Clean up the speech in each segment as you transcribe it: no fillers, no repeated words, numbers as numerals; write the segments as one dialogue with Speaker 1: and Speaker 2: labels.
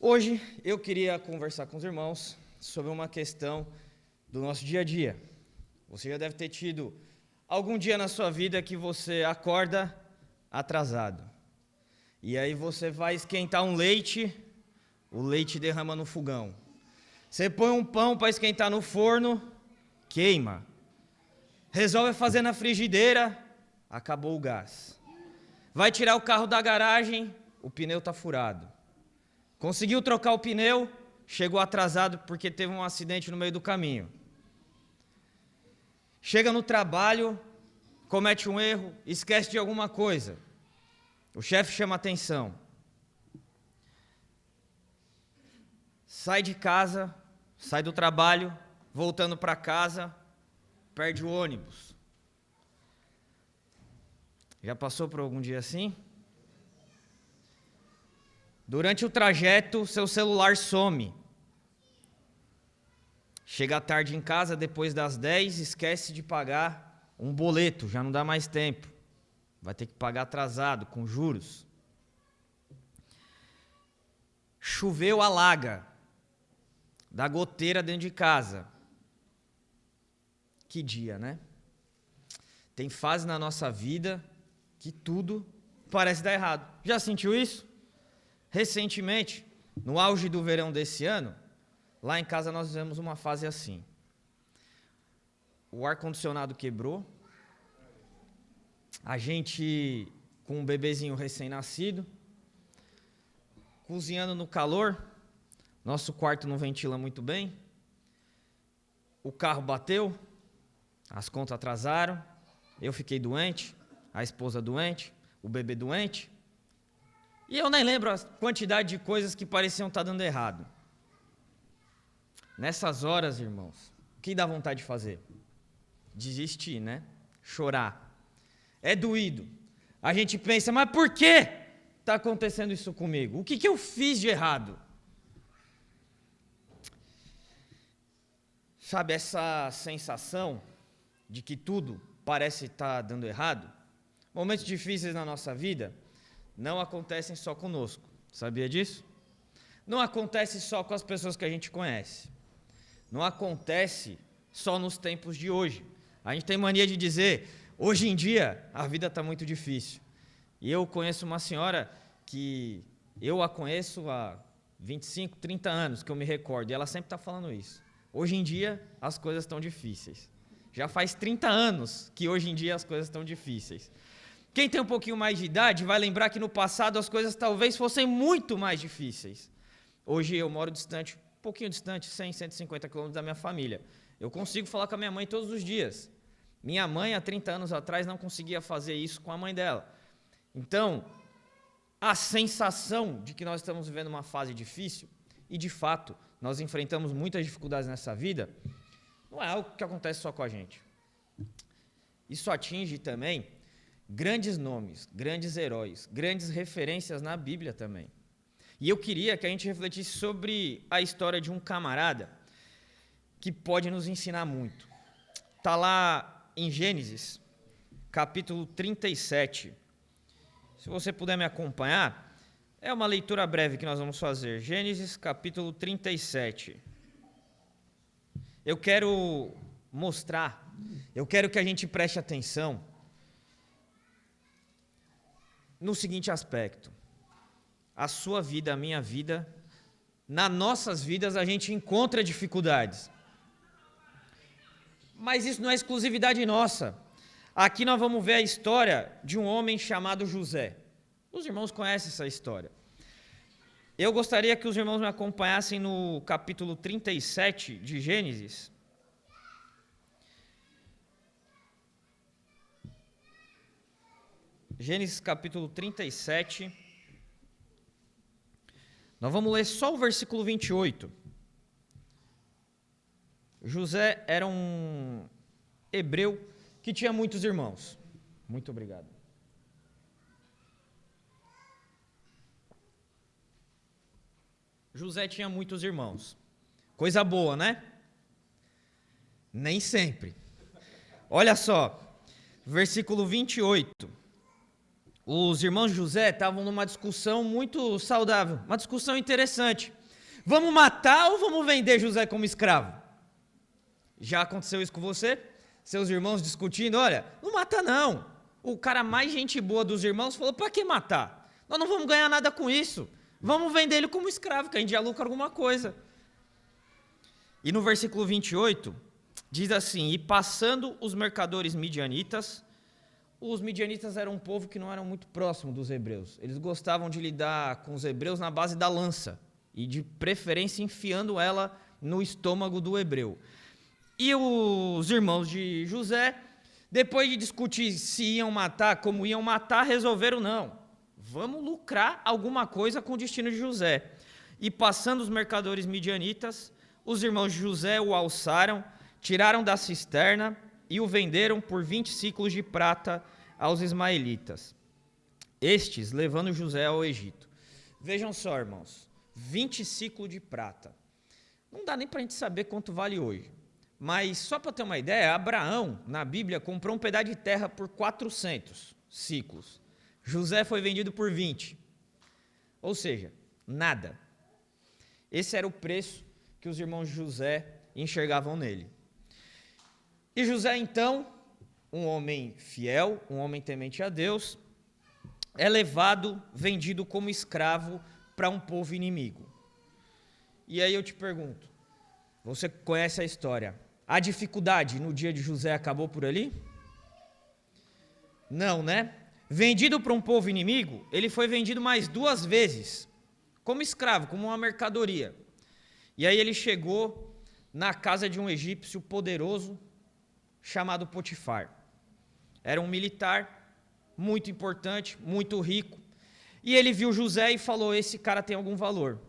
Speaker 1: Hoje eu queria conversar com os irmãos sobre uma questão do nosso dia a dia. Você já deve ter tido algum dia na sua vida que você acorda atrasado. E aí você vai esquentar um leite, o leite derrama no fogão. Você põe um pão para esquentar no forno, queima. Resolve fazer na frigideira, acabou o gás. Vai tirar o carro da garagem, o pneu está furado. Conseguiu trocar o pneu, chegou atrasado porque teve um acidente no meio do caminho. Chega no trabalho, comete um erro, esquece de alguma coisa. O chefe chama atenção. Sai de casa, sai do trabalho, voltando para casa, perde o ônibus. Já passou por algum dia assim? Durante o trajeto, seu celular some. Chega tarde em casa, depois das 10, esquece de pagar um boleto, já não dá mais tempo. Vai ter que pagar atrasado, com juros. Choveu, alaga. Dá goteira dentro de casa. Que dia, né? Tem fase na nossa vida que tudo parece dar errado. Já sentiu isso? Recentemente, no auge do verão desse ano, lá em casa nós vivemos uma fase assim. O ar-condicionado quebrou, a gente com um bebezinho recém-nascido, cozinhando no calor, nosso quarto não ventila muito bem, o carro bateu, as contas atrasaram, eu fiquei doente, a esposa doente, o bebê doente, e eu nem lembro a quantidade de coisas que pareciam estar dando errado. Nessas horas, irmãos, o que dá vontade de fazer? Desistir, né? Chorar. É doído. A gente pensa, mas por que está acontecendo isso comigo? O que eu fiz de errado? Sabe, essa sensação de que tudo parece estar dando errado? Momentos difíceis na nossa vida não acontecem só conosco. Sabia disso? Não acontece só com as pessoas que a gente conhece. Não acontece só nos tempos de hoje. A gente tem mania de dizer, hoje em dia a vida está muito difícil. E eu conheço uma senhora que eu a conheço há 25, 30 anos, que eu me recordo, e ela sempre está falando isso. Hoje em dia as coisas estão difíceis. Já faz 30 anos que hoje em dia as coisas estão difíceis. Quem tem um pouquinho mais de idade vai lembrar que no passado as coisas talvez fossem muito mais difíceis. Hoje eu moro distante, um pouquinho distante, 100, 150 quilômetros da minha família. Eu consigo falar com a minha mãe todos os dias. Minha mãe, há 30 anos atrás, não conseguia fazer isso com a mãe dela. Então, a sensação de que nós estamos vivendo uma fase difícil, e de fato, nós enfrentamos muitas dificuldades nessa vida, não é algo que acontece só com a gente. Isso atinge também grandes nomes, grandes heróis, grandes referências na Bíblia também. E eu queria que a gente refletisse sobre a história de um camarada que pode nos ensinar muito. Está lá em Gênesis, capítulo 37. Se você puder me acompanhar, é uma leitura breve que nós vamos fazer. Gênesis, capítulo 37. Eu quero mostrar, eu quero que a gente preste atenção no seguinte aspecto: a sua vida, a minha vida, nas nossas vidas a gente encontra dificuldades. Mas isso não é exclusividade nossa. Aqui nós vamos ver a história de um homem chamado José. Os irmãos conhecem essa história. Eu gostaria que os irmãos me acompanhassem no capítulo 37 de Gênesis. Gênesis capítulo 37. Nós vamos ler só o versículo 28. José era um hebreu que tinha muitos irmãos. Muito obrigado. José tinha muitos irmãos. Coisa boa, né? Nem sempre. Olha só, versículo 28. os irmãos de José estavam numa discussão muito saudável, uma discussão interessante. Vamos matar ou vamos vender José como escravo? Já aconteceu isso com você? Seus irmãos discutindo, olha, não mata não. O cara mais gente boa dos irmãos falou, para que matar? Nós não vamos ganhar nada com isso. Vamos vender ele como escravo, que a gente já lucra alguma coisa. E no versículo 28, diz assim, e passando os mercadores midianitas, os midianitas eram um povo que não era muito próximo dos hebreus. Eles gostavam de lidar com os hebreus na base da lança, e de preferência enfiando ela no estômago do hebreu. E os irmãos de José, depois de discutir se iam matar, como iam matar, resolveram não. Vamos lucrar alguma coisa com o destino de José. E passando os mercadores midianitas, os irmãos de José o alçaram, tiraram da cisterna e o venderam por 20 ciclos de prata aos ismaelitas. Estes levando José ao Egito. Vejam só, irmãos, 20 ciclos de prata. Não dá nem para a gente saber quanto vale hoje. Mas, só para ter uma ideia, Abraão, na Bíblia, comprou um pedaço de terra por 400 ciclos. José foi vendido por 20. Ou seja, nada. Esse era o preço que os irmãos de José enxergavam nele. E José, então, um homem fiel, um homem temente a Deus, é levado, vendido como escravo para um povo inimigo. E aí eu te pergunto, você conhece a história, a dificuldade no dia de José acabou por ali? Não, né? Vendido para um povo inimigo, ele foi vendido mais 2 vezes, como escravo, como uma mercadoria. E aí ele chegou na casa de um egípcio poderoso, chamado Potifar. Era um militar muito importante, muito rico. E ele viu José e falou, esse cara tem algum valor.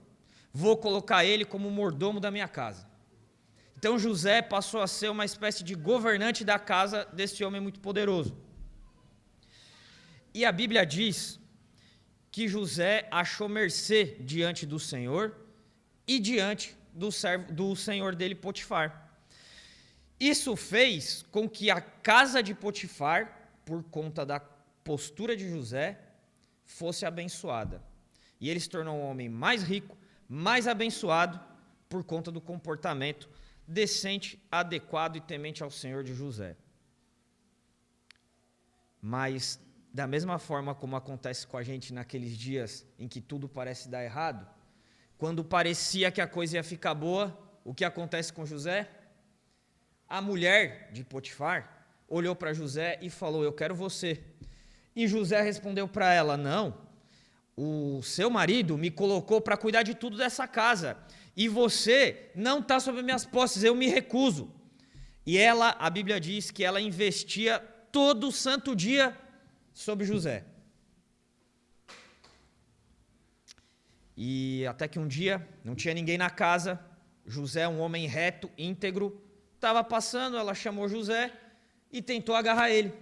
Speaker 1: Vou colocar ele como mordomo da minha casa. Então José passou a ser uma espécie de governante da casa desse homem muito poderoso. E a Bíblia diz que José achou mercê diante do Senhor e diante do senhor dele, Potifar. Isso fez com que a casa de Potifar, por conta da postura de José, fosse abençoada. E ele se tornou um homem mais rico, mais abençoado, por conta do comportamento decente, adequado e temente ao Senhor de José. Mas, da mesma forma como acontece com a gente naqueles dias em que tudo parece dar errado, quando parecia que a coisa ia ficar boa, o que acontece com José? A mulher de Potifar olhou para José e falou, eu quero você. E José respondeu para ela, não, o seu marido me colocou para cuidar de tudo dessa casa, e você não está sob minhas posses, eu me recuso. E ela, a Bíblia diz que ela investia todo santo dia sobre José. E até que um dia, não tinha ninguém na casa, José, um homem reto, íntegro, estava passando, ela chamou José e tentou agarrar ele.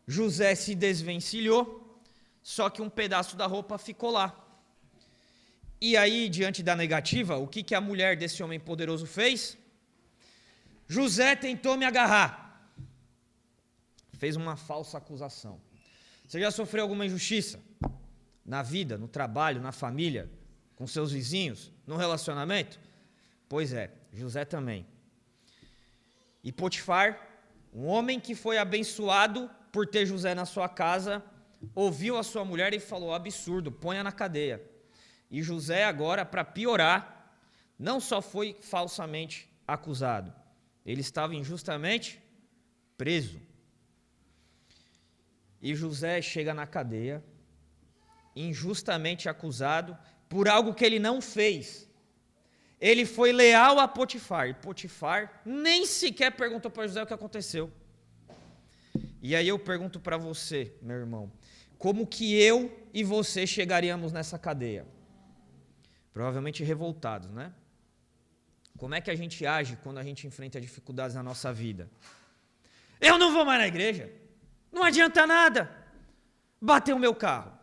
Speaker 1: José se desvencilhou, só que um pedaço da roupa ficou lá. E aí, diante da negativa, o que a mulher desse homem poderoso fez? José tentou me agarrar. Fez uma falsa acusação. Você já sofreu alguma injustiça? Na vida, no trabalho, na família, com seus vizinhos, no relacionamento? Pois é, José também. E Potifar, um homem que foi abençoado por ter José na sua casa, ouviu a sua mulher e falou, absurdo, ponha na cadeia. E José agora, para piorar, não só foi falsamente acusado, ele estava injustamente preso. E José chega na cadeia, injustamente acusado por algo que ele não fez. Ele foi leal a Potifar, e Potifar nem sequer perguntou para José o que aconteceu. E aí eu pergunto para você, meu irmão, como que eu e você chegaríamos nessa cadeia? Provavelmente revoltados, né? Como é que a gente age quando a gente enfrenta dificuldades na nossa vida? Eu não vou mais na igreja, não adianta nada. Bateu o meu carro,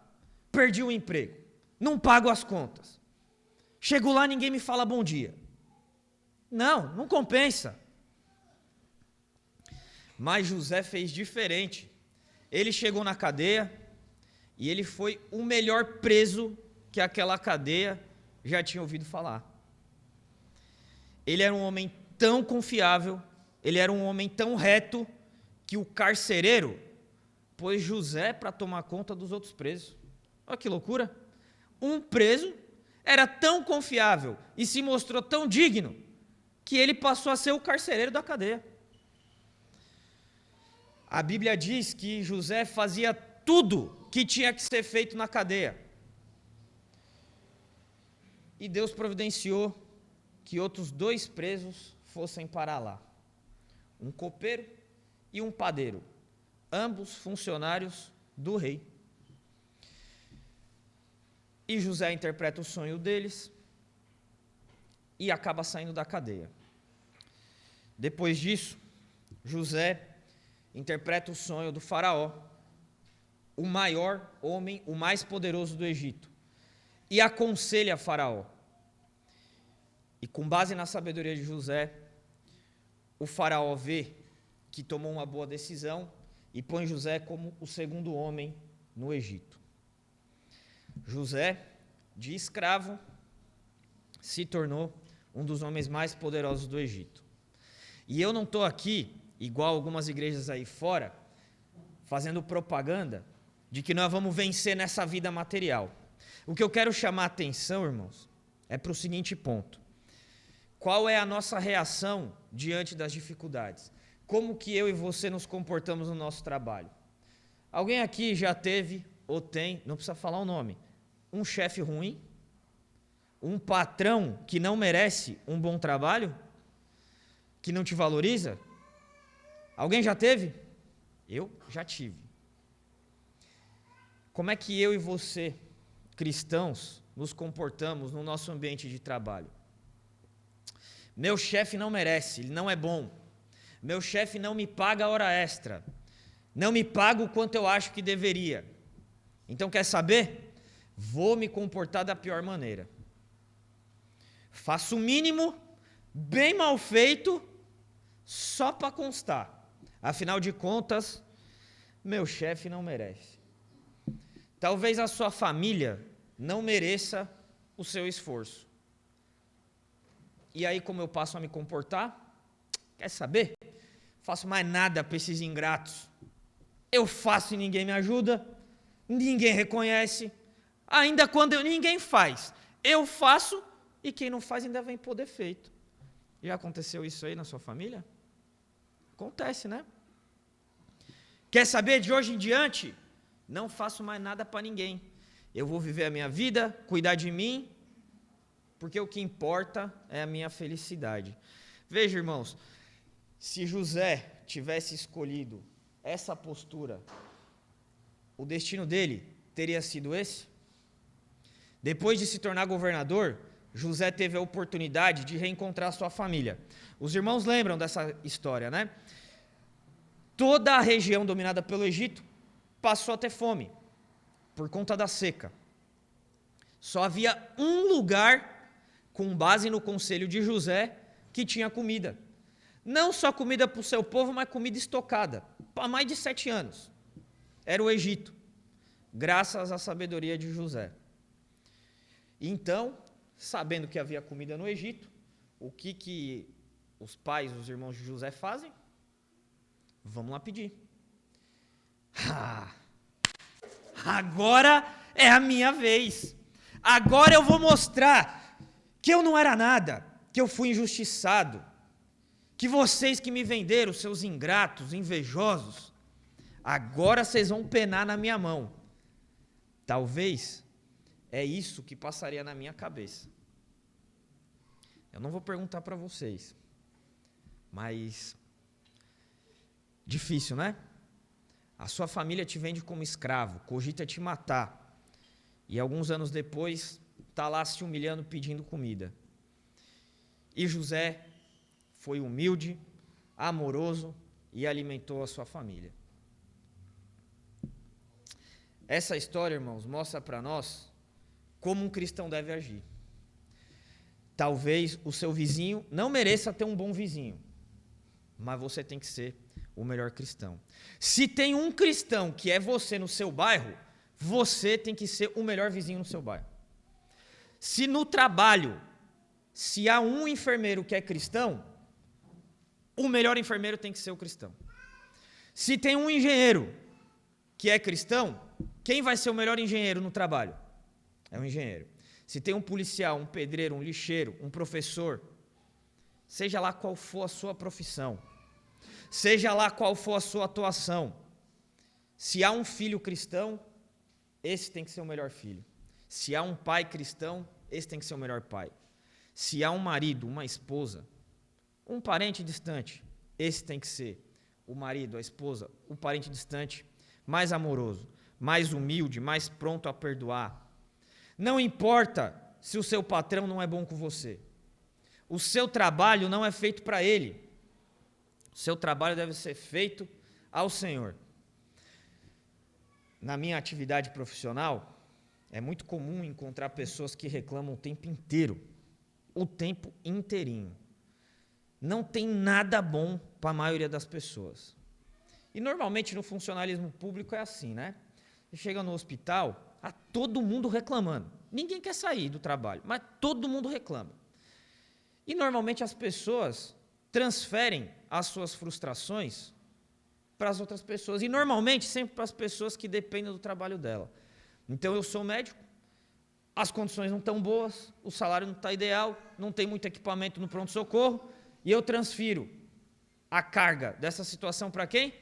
Speaker 1: perdi o emprego, não pago as contas. Chego lá, ninguém me fala bom dia. Não compensa. Mas José fez diferente. Ele chegou na cadeia, e ele foi o melhor preso que aquela cadeia já tinha ouvido falar. Ele era um homem tão confiável, ele era um homem tão reto, que o carcereiro pôs José para tomar conta dos outros presos. Olha que loucura! Um preso era tão confiável e se mostrou tão digno que ele passou a ser o carcereiro da cadeia. A Bíblia diz que José fazia tudo que tinha que ser feito na cadeia. E Deus providenciou que outros 2 presos fossem para lá. Um copeiro e um padeiro, ambos funcionários do rei. E José interpreta o sonho deles e acaba saindo da cadeia. Depois disso, José interpreta o sonho do faraó, o maior homem, o mais poderoso do Egito, e aconselha faraó. E com base na sabedoria de José, o faraó vê que tomou uma boa decisão e põe José como o segundo homem no Egito. José, de escravo, se tornou um dos homens mais poderosos do Egito. E eu não estou aqui, igual algumas igrejas aí fora, fazendo propaganda de que nós vamos vencer nessa vida material. O que eu quero chamar a atenção, irmãos, é para o seguinte ponto. Qual é a nossa reação diante das dificuldades? Como que eu e você nos comportamos no nosso trabalho? Alguém aqui já teve ou tem, não precisa falar o nome, um chefe ruim? Um patrão que não merece um bom trabalho? Que não te valoriza? Alguém já teve? Eu já tive. Como é que eu e você, cristãos, nos comportamos no nosso ambiente de trabalho? Meu chefe não merece, ele não é bom. Meu chefe não me paga a hora extra. Não me paga o quanto eu acho que deveria. Então, quer saber? Vou me comportar da pior maneira. Faço o mínimo, bem mal feito, só para constar. Afinal de contas, meu chefe não merece. Talvez a sua família não mereça o seu esforço. E aí, como eu passo a me comportar? Quer saber? Faço mais nada para esses ingratos. Eu faço e ninguém me ajuda, ninguém reconhece. Ainda quando ninguém faz, eu faço e quem não faz ainda vem por defeito. Já aconteceu isso aí na sua família? Acontece, né? Quer saber? De hoje em diante, não faço mais nada para ninguém. Eu vou viver a minha vida, cuidar de mim, porque o que importa é a minha felicidade. Veja, irmãos, se José tivesse escolhido essa postura, o destino dele teria sido esse? Depois de se tornar governador, José teve a oportunidade de reencontrar sua família. Os irmãos lembram dessa história, né? Toda a região dominada pelo Egito passou a ter fome, por conta da seca. Só havia um lugar, com base no conselho de José, que tinha comida. Não só comida para o seu povo, mas comida estocada, para mais de 7 anos. Era o Egito, graças à sabedoria de José. Então, sabendo que havia comida no Egito, o que os pais, os irmãos de José fazem? Vamos lá pedir. Agora é a minha vez. Agora eu vou mostrar que eu não era nada, que eu fui injustiçado, que vocês que me venderam, seus ingratos, invejosos, agora vocês vão penar na minha mão. Talvez é isso que passaria na minha cabeça. Eu não vou perguntar para vocês, mas difícil, né? A sua família te vende como escravo, cogita te matar, e alguns anos depois está lá se humilhando pedindo comida. E José foi humilde, amoroso e alimentou a sua família. Essa história, irmãos, mostra para nós como um cristão deve agir. Talvez o seu vizinho não mereça ter um bom vizinho, mas você tem que ser o melhor cristão. Se tem um cristão que é você no seu bairro, você tem que ser o melhor vizinho no seu bairro. Se no trabalho, se há um enfermeiro que é cristão, o melhor enfermeiro tem que ser o cristão. Se tem um engenheiro que é cristão, quem vai ser o melhor engenheiro no trabalho? É o engenheiro. Se tem um policial, um pedreiro, um lixeiro, um professor, seja lá qual for a sua profissão, seja lá qual for a sua atuação, se há um filho cristão, esse tem que ser o melhor filho. Se há um pai cristão, esse tem que ser o melhor pai. Se há um marido, uma esposa, um parente distante, esse tem que ser o marido, a esposa, o parente distante, mais amoroso, mais humilde, mais pronto a perdoar. Não importa se o seu patrão não é bom com você. O seu trabalho não é feito para ele. O seu trabalho deve ser feito ao Senhor. Na minha atividade profissional, é muito comum encontrar pessoas que reclamam o tempo inteiro, o tempo inteirinho. Não tem nada bom para a maioria das pessoas. E normalmente no funcionalismo público é assim, né? Você chega no hospital, há todo mundo reclamando. Ninguém quer sair do trabalho, mas todo mundo reclama. E normalmente as pessoas transferem as suas frustrações para as outras pessoas. E normalmente sempre para as pessoas que dependem do trabalho dela. Então eu sou médico, as condições não estão boas, o salário não está ideal, não tem muito equipamento no pronto-socorro, e eu transfiro a carga dessa situação para quem?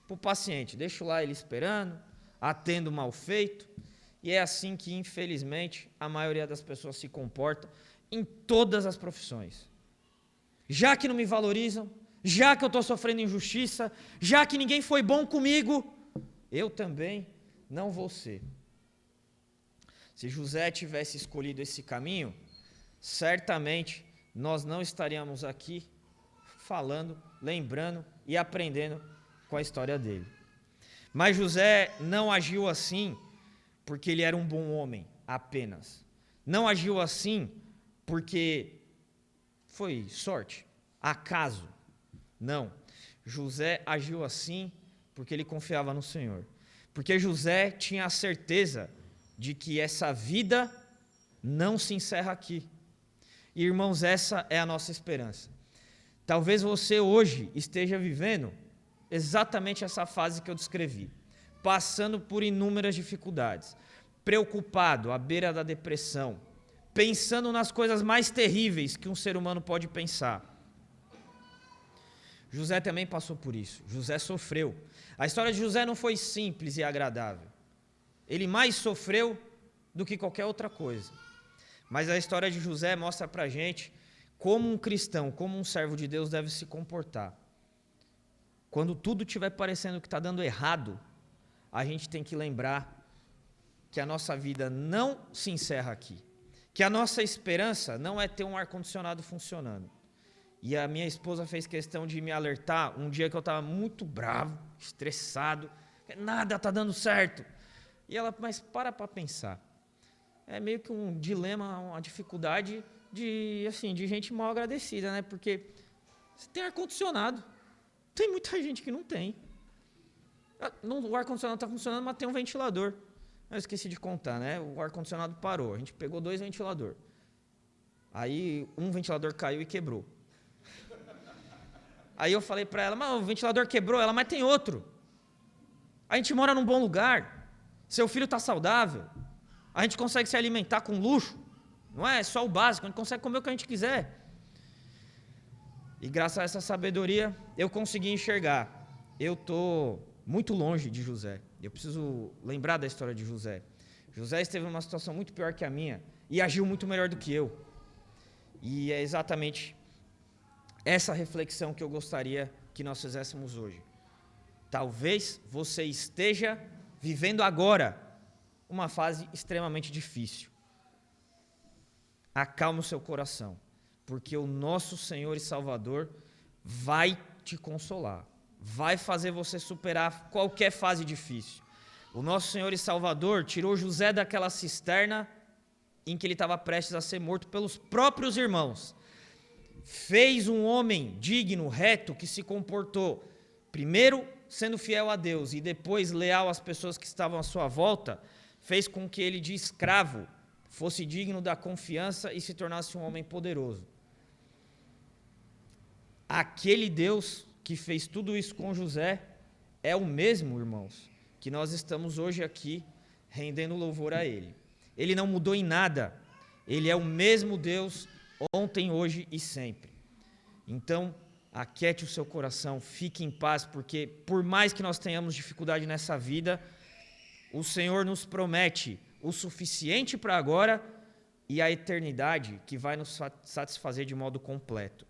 Speaker 1: Para o paciente. Deixo lá ele esperando, atendo mal feito, e é assim que, infelizmente, a maioria das pessoas se comporta em todas as profissões. Já que não me valorizam, já que eu estou sofrendo injustiça, já que ninguém foi bom comigo, eu também não vou ser. Se José tivesse escolhido esse caminho, certamente nós não estaríamos aqui falando, lembrando e aprendendo com a história dele. Mas José não agiu assim porque ele era um bom homem apenas. Não agiu assim porque foi sorte, acaso. Não. José agiu assim porque ele confiava no Senhor. Porque José tinha a certeza de que essa vida não se encerra aqui. E, irmãos, essa é a nossa esperança. Talvez você hoje esteja vivendo exatamente essa fase que eu descrevi, passando por inúmeras dificuldades, preocupado, à beira da depressão, pensando nas coisas mais terríveis que um ser humano pode pensar. José também passou por isso. José sofreu. A história de José não foi simples e agradável. Ele mais sofreu do que qualquer outra coisa. Mas a história de José mostra pra gente como um cristão, como um servo de Deus deve se comportar. Quando tudo estiver parecendo que está dando errado, a gente tem que lembrar que a nossa vida não se encerra aqui. Que a nossa esperança não é ter um ar-condicionado funcionando. E a minha esposa fez questão de me alertar um dia que eu estava muito bravo, estressado, nada está dando certo. E ela, mas para pensar. É meio que um dilema, uma dificuldade de gente mal agradecida, né? Porque você tem ar-condicionado. Tem muita gente que não tem. O ar-condicionado está funcionando, mas tem um ventilador. Eu esqueci de contar, né? O ar-condicionado parou. A gente pegou 2 ventiladores. Aí um ventilador caiu e quebrou. Aí eu falei para ela, mas o ventilador quebrou. Ela, mas tem outro. A gente mora num bom lugar. Seu filho está saudável. A gente consegue se alimentar com luxo. Não é só o básico. A gente consegue comer o que a gente quiser. E graças a essa sabedoria, eu consegui enxergar. Eu estou muito longe de José. Eu preciso lembrar da história de José. José esteve numa situação muito pior que a minha e agiu muito melhor do que eu. E é exatamente essa reflexão que eu gostaria que nós fizéssemos hoje. Talvez você esteja vivendo agora uma fase extremamente difícil. Acalme o seu coração, porque o nosso Senhor e Salvador vai te consolar, vai fazer você superar qualquer fase difícil. O nosso Senhor e Salvador tirou José daquela cisterna em que ele estava prestes a ser morto pelos próprios irmãos. Fez um homem digno, reto, que se comportou, primeiro, sendo fiel a Deus e depois leal às pessoas que estavam à sua volta, fez com que ele de escravo fosse digno da confiança e se tornasse um homem poderoso. Aquele Deus que fez tudo isso com José é o mesmo, irmãos, que nós estamos hoje aqui rendendo louvor a Ele. Ele não mudou em nada. Ele é o mesmo Deus ontem, hoje e sempre. Então, aquiete o seu coração, fique em paz, porque por mais que nós tenhamos dificuldade nessa vida, o Senhor nos promete o suficiente para agora e a eternidade que vai nos satisfazer de modo completo.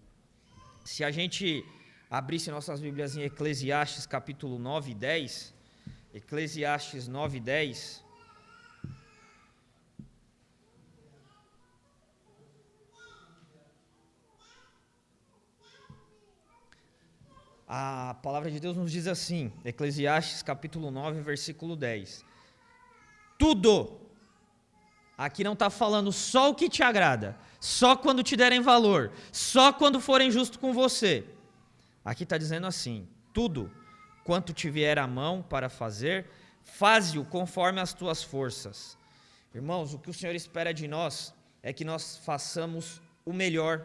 Speaker 1: Se a gente abrisse nossas Bíblias em Eclesiastes capítulo 9 e 10, Eclesiastes 9 e 10, a palavra de Deus nos diz assim, Eclesiastes capítulo 9, versículo 10. Tudo, aqui não está falando só o que te agrada, só quando te derem valor, só quando forem justos com você. Aqui está dizendo assim, tudo quanto te vier à mão para fazer, faze-o conforme as tuas forças. Irmãos, o que o Senhor espera de nós é que nós façamos o melhor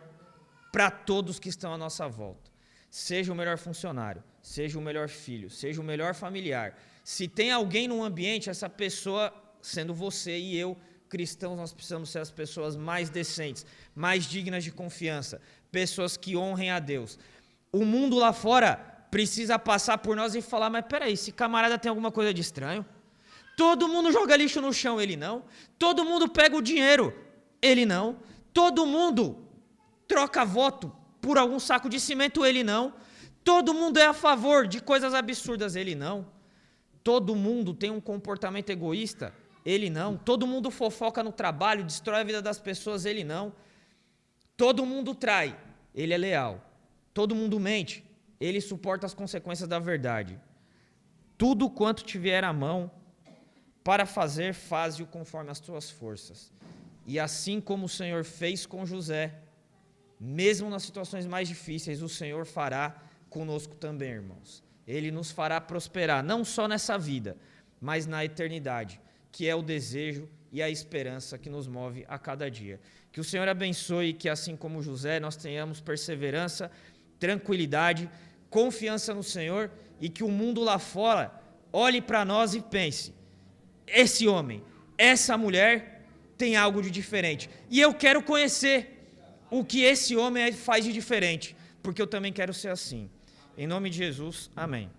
Speaker 1: para todos que estão à nossa volta. Seja o melhor funcionário, seja o melhor filho, seja o melhor familiar. Se tem alguém no ambiente, essa pessoa, sendo você e eu, cristãos, nós precisamos ser as pessoas mais decentes, mais dignas de confiança, pessoas que honrem a Deus. O mundo lá fora precisa passar por nós e falar, mas peraí, esse camarada tem alguma coisa de estranho? Todo mundo joga lixo no chão, ele não. Todo mundo pega o dinheiro, ele não. Todo mundo troca voto por algum saco de cimento, ele não. Todo mundo é a favor de coisas absurdas, ele não. Todo mundo tem um comportamento egoísta, ele não. Todo mundo fofoca no trabalho, destrói a vida das pessoas, ele não. Todo mundo trai, ele é leal. Todo mundo mente, ele suporta as consequências da verdade. Tudo quanto te vier à mão para fazer, faze-o conforme as tuas forças. E assim como o Senhor fez com José, mesmo nas situações mais difíceis, o Senhor fará conosco também, irmãos. Ele nos fará prosperar, não só nessa vida, mas na eternidade, que é o desejo e a esperança que nos move a cada dia. Que o Senhor abençoe, que assim como José, nós tenhamos perseverança, tranquilidade, confiança no Senhor e que o mundo lá fora olhe para nós e pense, esse homem, essa mulher tem algo de diferente. E eu quero conhecer o que esse homem faz de diferente, porque eu também quero ser assim. Em nome de Jesus, amém.